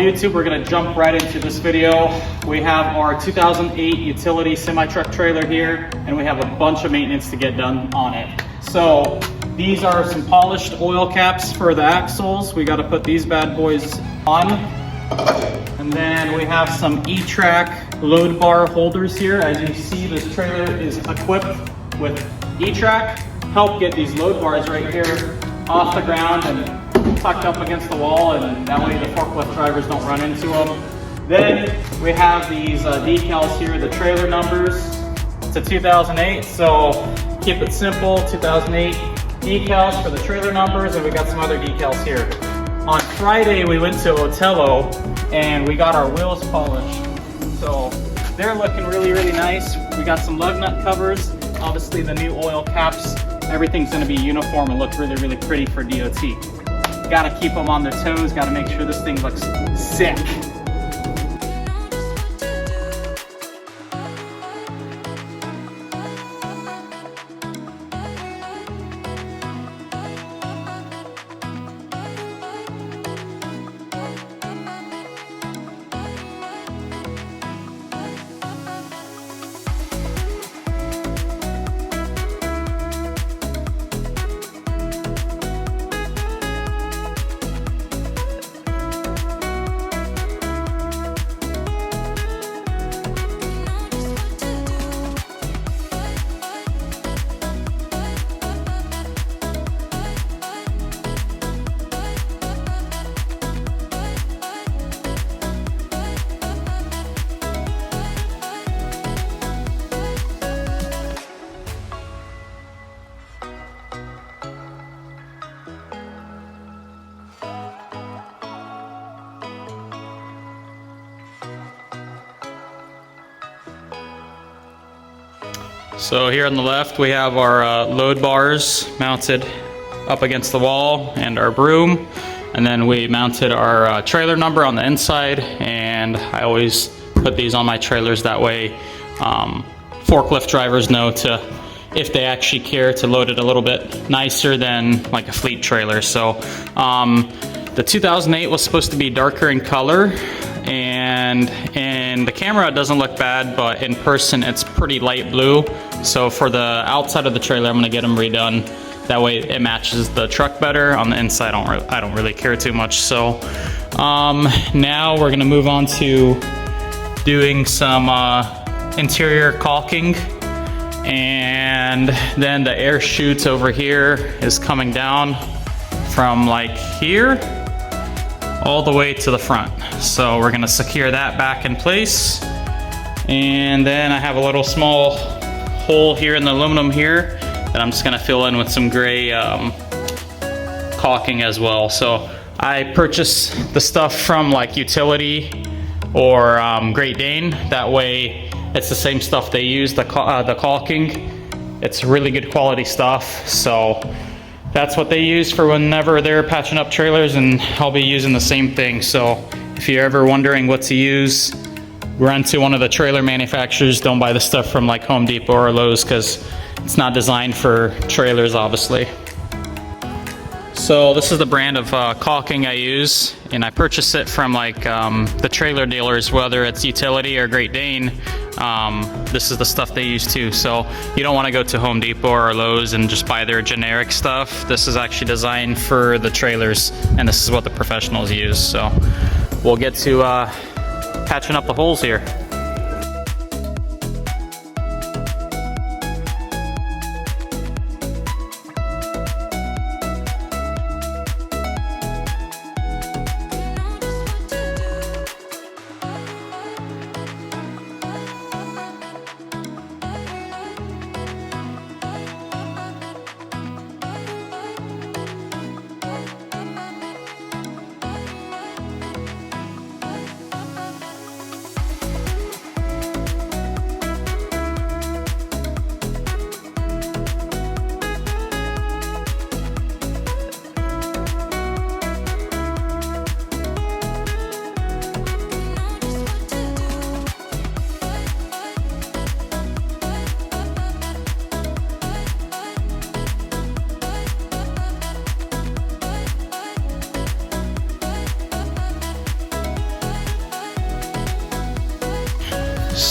YouTube, we're gonna jump right into this video. We have our 2008 utility semi-truck trailer here, and we have a bunch of maintenance to get done on it. So these are some polished oil caps for the axles. We gotta put these bad boys on. And then we have some E-Track load bar holders here. As you see, this trailer is equipped with E-Track. Help get these load bars right here off the ground and tucked up against the wall, and that way the forklift drivers don't run into them. Then we have these decals here, the trailer numbers. It's a 2008, so keep it simple, 2008 decals for the trailer numbers, and we got some other decals here. On Friday, we went to Otello and we got our wheels polished. So they're looking really, really nice. We got some lug nut covers, obviously the new oil caps. Everything's gonna be uniform and look really, really pretty for DOT. Gotta keep them on their toes, gotta make sure this thing looks sick. So here on the left we have our load bars mounted up against the wall and our broom, and then we mounted our trailer number on the inside, and I always put these on my trailers, that way forklift drivers know to, if they actually care, to load it a little bit nicer than like a fleet trailer. So the 2008 was supposed to be darker in color, and in the camera it doesn't look bad, but in person it's pretty light blue. So for the outside of the trailer, I'm gonna get them redone. That way it matches the truck better. On the inside, I don't really care too much. So now we're gonna move on to doing some interior caulking, and then the air chute over here is coming down from like here all the way to the front. So we're gonna secure that back in place. And then I have a little small hole here in the aluminum here that I'm just gonna fill in with some gray caulking as well. So I purchased the stuff from like Utility or Great Dane. That way it's the same stuff they use, the caulking. It's really good quality stuff. So that's what they use for whenever they're patching up trailers, and I'll be using the same thing. So if you're ever wondering what to use, run to one of the trailer manufacturers. Don't buy the stuff from like Home Depot or Lowe's, because it's not designed for trailers, obviously. So this is the brand of caulking I use, and I purchase it from like the trailer dealers, whether it's Utility or Great Dane. This is the stuff they use too. So you don't want to go to Home Depot or Lowe's and just buy their generic stuff. This is actually designed for the trailers, and this is what the professionals use. So we'll get to patching up the holes here.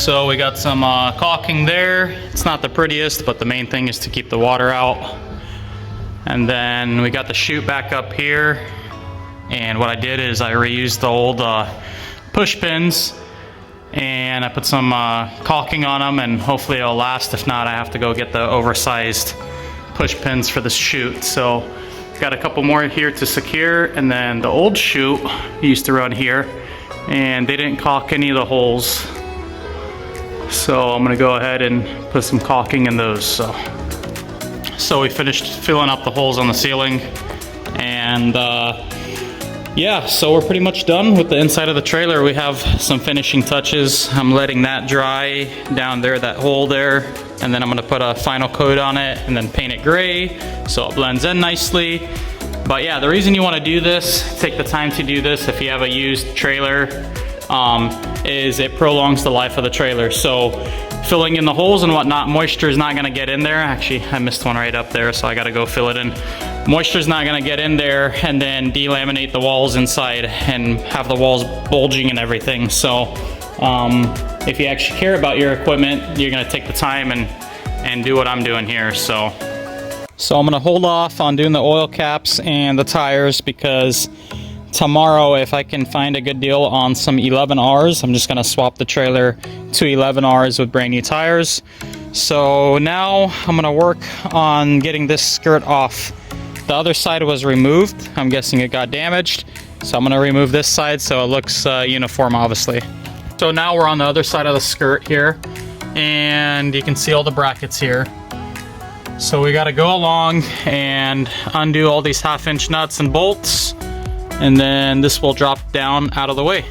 So we got some caulking there. It's not the prettiest, but the main thing is to keep the water out. And then we got the chute back up here. And what I did is I reused the old push pins and I put some caulking on them, and hopefully it'll last. If not, I have to go get the oversized push pins for the chute. So got a couple more here to secure, and then the old chute used to run here and they didn't caulk any of the holes. So I'm gonna go ahead and put some caulking in those. So we finished filling up the holes on the ceiling, and yeah, so we're pretty much done with the inside of the trailer. We have some finishing touches. I'm letting that dry down there, that hole there, and then I'm gonna put a final coat on it and then paint it gray so it blends in nicely. But yeah, the reason you wanna do this, take the time to do this if you have a used trailer, is it prolongs the life of the trailer. So filling in the holes and whatnot, moisture is not gonna get in there. Actually, I missed one right up there, so I gotta go fill it in. Moisture's not gonna get in there and then delaminate the walls inside and have the walls bulging and everything. So if you actually care about your equipment, you're gonna take the time and do what I'm doing here. So I'm gonna hold off on doing the oil caps and the tires, because tomorrow, if I can find a good deal on some 11Rs, I'm just gonna swap the trailer to 11Rs with brand new tires. So now I'm gonna work on getting this skirt off. The other side was removed. I'm guessing it got damaged. So I'm gonna remove this side so it looks uniform, obviously. So now we're on the other side of the skirt here, and you can see all the brackets here. So we gotta go along and undo all these 1/2" nuts and bolts, and then this will drop down out of the way.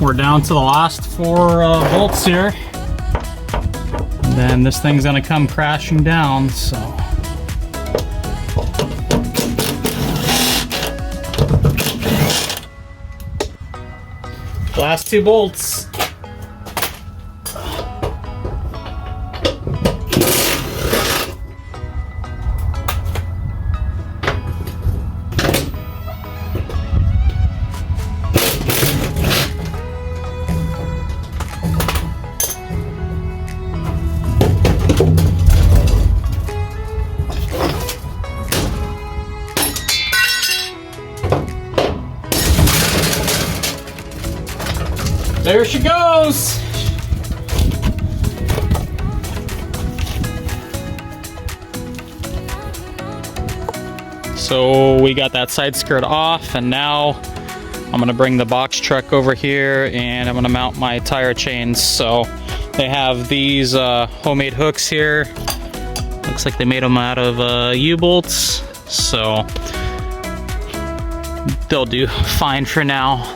We're down to the last 4 bolts here, and then this thing's gonna come crashing down. So last 2 bolts. There she goes! So we got that side skirt off, and now I'm gonna bring the box truck over here and I'm gonna mount my tire chains. So they have these homemade hooks here. Looks like they made them out of U-bolts, so they'll do fine for now.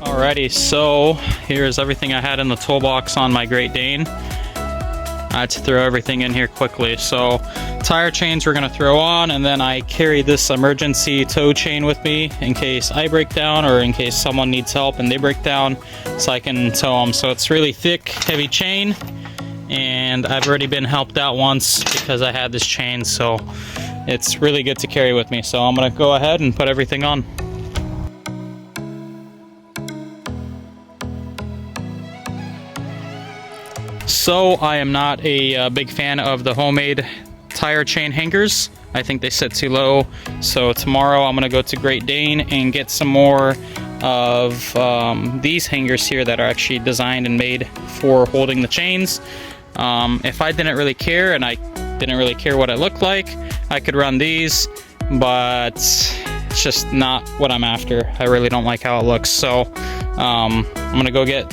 Alrighty, so here's everything I had in the toolbox on my Great Dane. I had to throw everything in here quickly. So tire chains we're gonna throw on, and then I carry this emergency tow chain with me in case I break down or in case someone needs help and they break down, so I can tow them. So it's really thick, heavy chain, and I've already been helped out once because I had this chain, so it's really good to carry with me. So I'm gonna go ahead and put everything on. So I am not a big fan of the homemade tire chain hangers. I think they sit too low. So tomorrow I'm gonna go to Great Dane and get some more of these hangers here that are actually designed and made for holding the chains. If I didn't really care, and I didn't really care what it looked like, I could run these, but it's just not what I'm after. I really don't like how it looks. So I'm gonna go get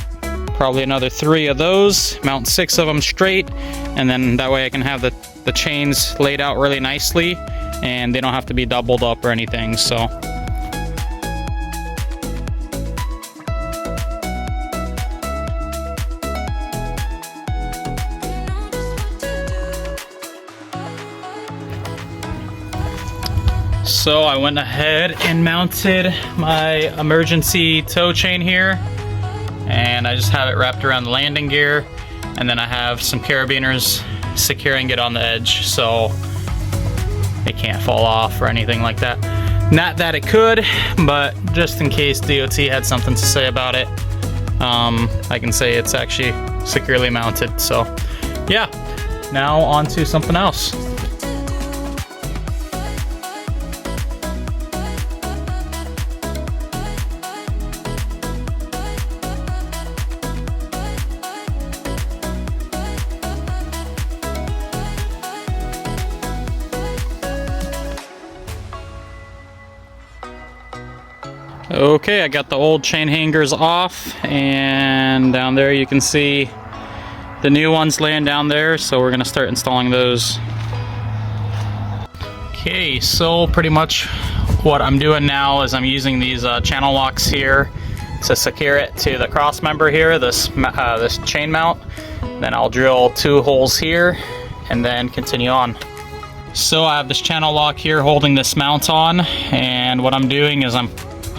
probably another 3 of those, mount 6 of them straight, and then that way I can have the chains laid out really nicely and they don't have to be doubled up or anything. So I went ahead and mounted my emergency tow chain here, and I just have it wrapped around the landing gear, and then I have some carabiners securing it on the edge so it can't fall off or anything like that. Not that it could, but just in case DOT had something to say about it, I can say it's actually securely mounted. So yeah, now on to something else. Okay, I got the old chain hangers off, and down there you can see the new ones laying down there, so we're gonna start installing those. Okay, so pretty much what I'm doing now is I'm using these channel locks here to secure it to the cross member here, this chain mount. Then I'll drill 2 holes here and then continue on. So I have this channel lock here holding this mount on, and what I'm doing is I'm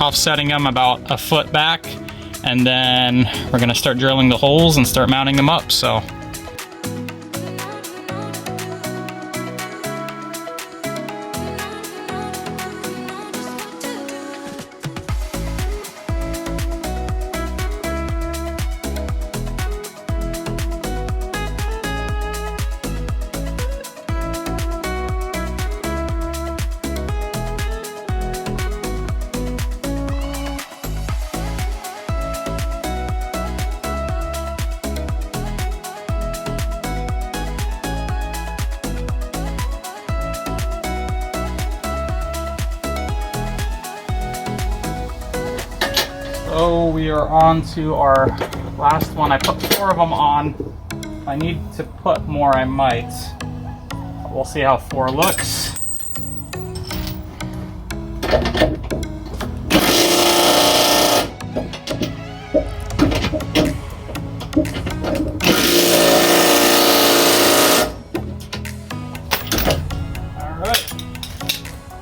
offsetting them about a foot back, and then we're gonna start drilling the holes and start mounting them up. So we are on to our last one. I put 4 of them on. If I need to put more, I might. We'll see how 4 looks. Alright.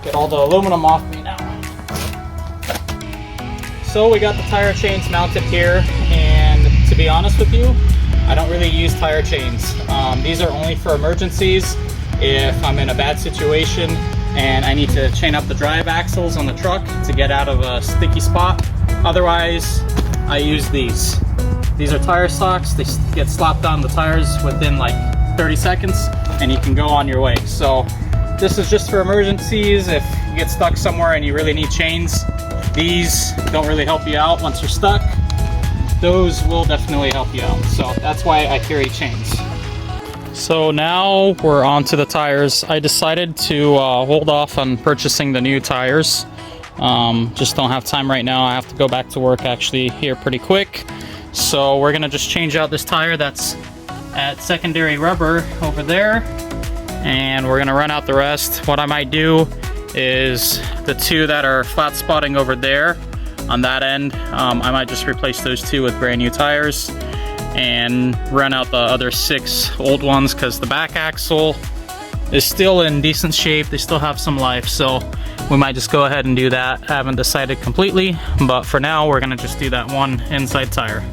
Get all the aluminum off me now. So we got the tire chains mounted here, and to be honest with you, I don't really use tire chains. These are only for emergencies. If I'm in a bad situation and I need to chain up the drive axles on the truck to get out of a sticky spot. Otherwise, I use these. These are tire socks. They get slapped on the tires within like 30 seconds and you can go on your way. So this is just for emergencies. If you get stuck somewhere and you really need chains, these don't really help you out once you're stuck. Those will definitely help you out. So that's why I carry chains. So now we're on to the tires. I decided to hold off on purchasing the new tires. Just don't have time right now. I have to go back to work actually here pretty quick. So we're gonna just change out this tire that's at secondary rubber over there, and we're gonna run out the rest. What I might do is the 2 that are flat spotting over there on that end, I might just replace those 2 with brand new tires and run out the other 6 old ones, because the back axle is still in decent shape. They still have some life, so we might just go ahead and do that. I haven't decided completely, but for now we're gonna just do that one inside tire.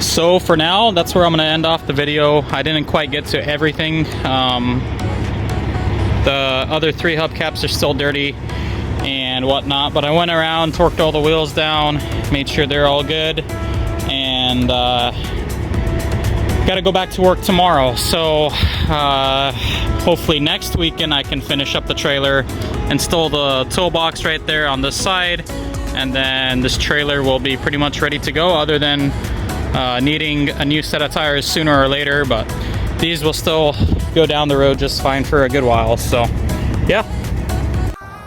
So for now, that's where I'm gonna end off the video. I didn't quite get to everything. The other 3 hubcaps are still dirty and whatnot, but I went around, torqued all the wheels down, made sure they're all good, and gotta go back to work tomorrow. So hopefully next weekend I can finish up the trailer, install the toolbox right there on this side, and then this trailer will be pretty much ready to go, other than needing a new set of tires sooner or later, but these will still go down the road just fine for a good while. So yeah.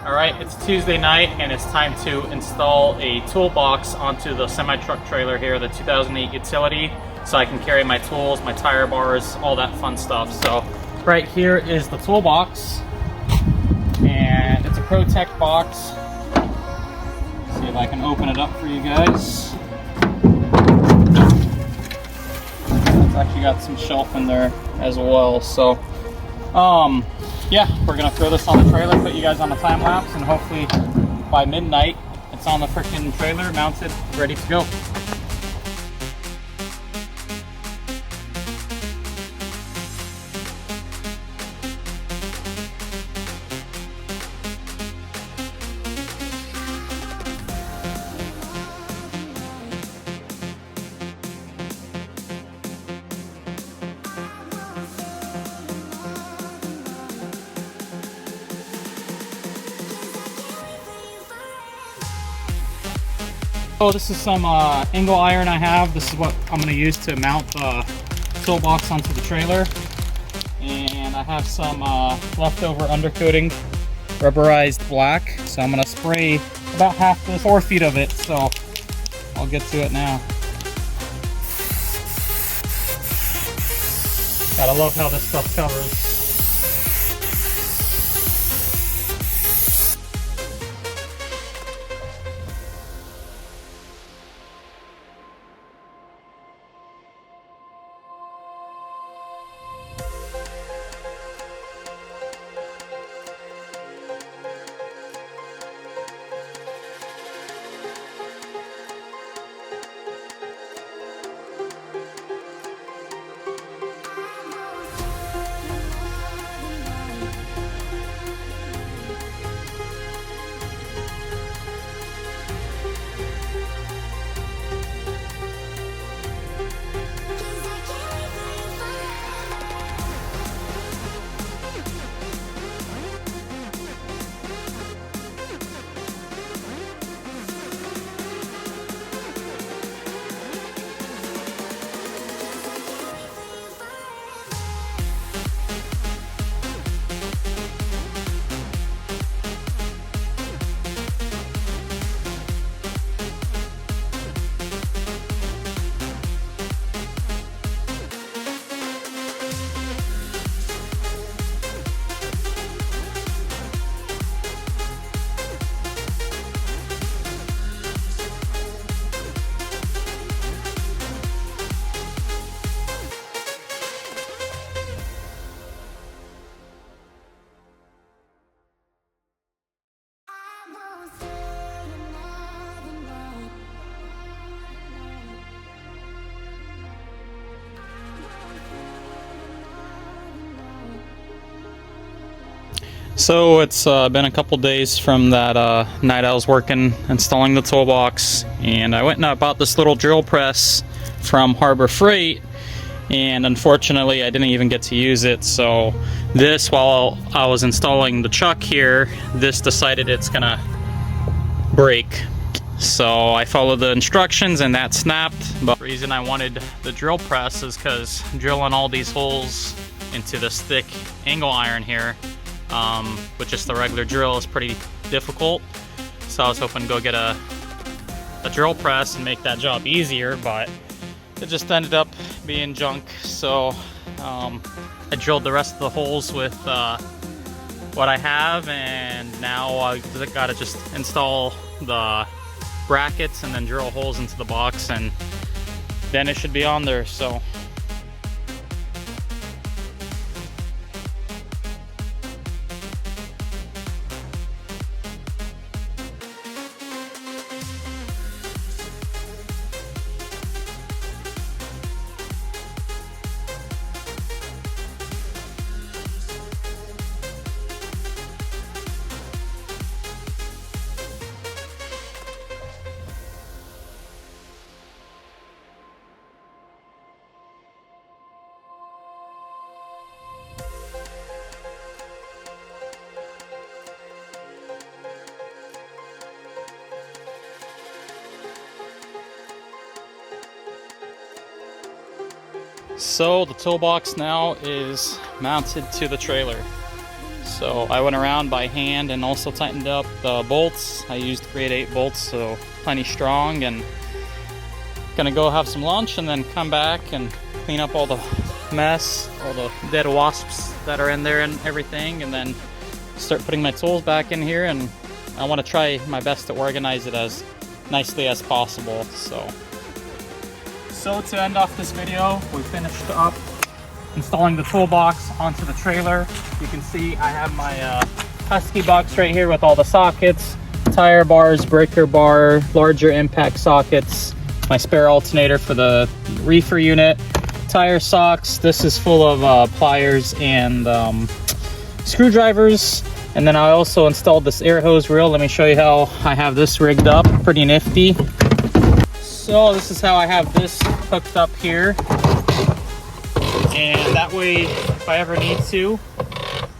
All right, it's Tuesday night and it's time to install a toolbox onto the semi-truck trailer here, the 2008 utility, so I can carry my tools, my tire bars, all that fun stuff. So right here is the toolbox, and it's a ProTech box. See if I can open it up for you guys. It's actually got some shelf in there as well. So yeah, we're gonna throw this on the trailer, put you guys on a time lapse, and hopefully by midnight it's on the freaking trailer, mounted, ready to go. Oh, this is some angle iron I have. This is what I'm going to use to mount the toolbox onto the trailer. And I have some leftover undercoating, rubberized black. So I'm going to spray about half the 4 feet of it. So I'll get to it now. Gotta love how this stuff covers. So it's been a couple days from that night I was working installing the toolbox, and I went and bought this little drill press from Harbor Freight, and unfortunately I didn't even get to use it. So this, while I was installing the chuck here, this decided it's gonna break. So I followed the instructions and that snapped. But the reason I wanted the drill press is because drilling all these holes into this thick angle iron here with just the regular drill is pretty difficult. So I was hoping to go get a drill press and make that job easier, but it just ended up being junk. So I drilled the rest of the holes with what I have, and now I gotta just install the brackets and then drill holes into the box, and then it should be on there. So So the toolbox now is mounted to the trailer. So I went around by hand and also tightened up the bolts. I used grade 8 bolts, so plenty strong, and gonna go have some lunch and then come back and clean up all the mess, all the dead wasps that are in there and everything, and then start putting my tools back in here. And I want to try my best to organize it as nicely as possible. So to end off this video, we finished up installing the toolbox onto the trailer. You can see I have my Husky box right here with all the sockets, tire bars, breaker bar, larger impact sockets, my spare alternator for the reefer unit, tire socks. This is full of pliers and screwdrivers. And then I also installed this air hose reel. Let me show you how I have this rigged up. Pretty nifty. So this is how I have this hooked up here. And that way, if I ever need to,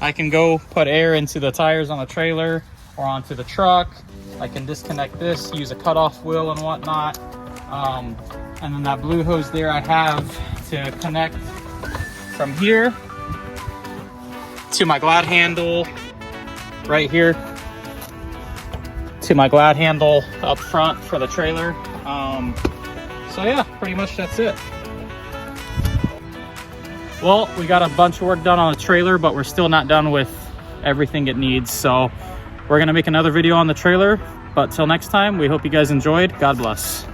I can go put air into the tires on the trailer or onto the truck. I can disconnect this, use a cutoff wheel and whatnot. And then that blue hose there I have to connect from here to my glad handle right here, to my glad handle up front for the trailer. So yeah, pretty much that's it. Well, we got a bunch of work done on the trailer, but we're still not done with everything it needs. So we're gonna make another video on the trailer, but till next time, we hope you guys enjoyed. God bless.